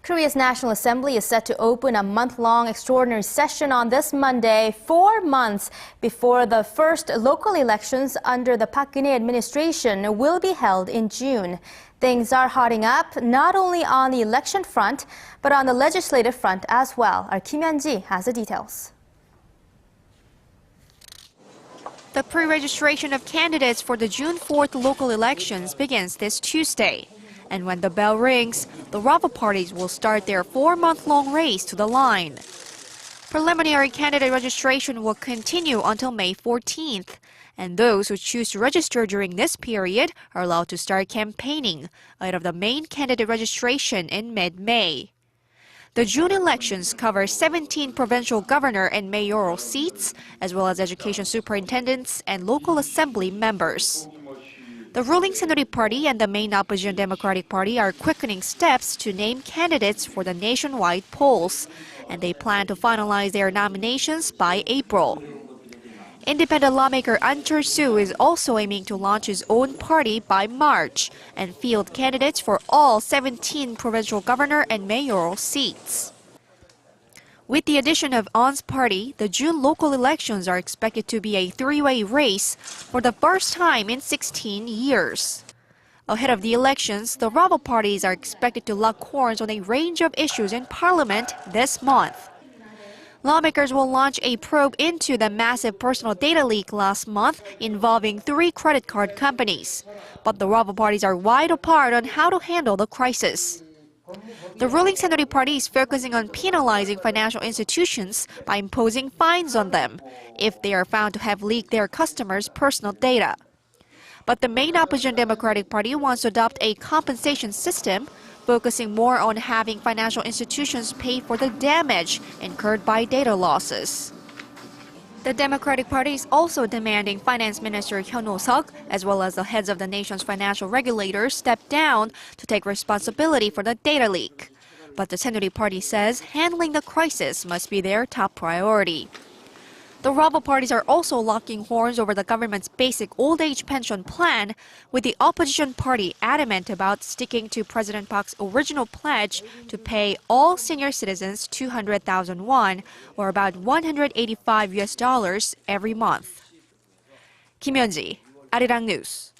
Korea's National Assembly is set to open a month-long extraordinary session on this Monday, 4 months before the first local elections under the Park Geun-hye administration will be held in June. Things are hotting up not only on the election front, but on the legislative front as well. Our Kim Yeon-ji has the details. The pre-registration of candidates for the June 4th local elections begins this Tuesday. And when the bell rings, the rival parties will start their 4-month-long race to the line. Preliminary candidate registration will continue until May 14th. And those who choose to register during this period are allowed to start campaigning ahead of the main candidate registration in mid-May. The June elections cover 17 provincial governor and mayoral seats, as well as education superintendents and local assembly members. The ruling Saenuri Party and the main opposition Democratic Party are quickening steps to name candidates for the nationwide polls, and they plan to finalize their nominations by April. Independent lawmaker An Chol-soo is also aiming to launch his own party by March and field candidates for all 17 provincial governor and mayoral seats. With the addition of An's party, the June local elections are expected to be a three-way race for the first time in 16 years. Ahead of the elections, the rival parties are expected to lock horns on a range of issues in parliament this month. Lawmakers will launch a probe into the massive personal data leak last month involving 3 credit card companies. But the rival parties are wide apart on how to handle the crisis. The ruling Saenuri Party is focusing on penalizing financial institutions by imposing fines on them if they are found to have leaked their customers' personal data. But the main opposition Democratic Party wants to adopt a compensation system, focusing more on having financial institutions pay for the damage incurred by data losses. The Democratic Party is also demanding Finance Minister Hyun Oh-seok, as well as the heads of the nation's financial regulators, step down to take responsibility for the data leak. But the Saenuri Party says handling the crisis must be their top priority. The rival parties are also locking horns over the government's basic old age pension plan, with the opposition party adamant about sticking to President Park's original pledge to pay all senior citizens 200,000 won, or about $185 every month. Kim Yeon-ji, Arirang News.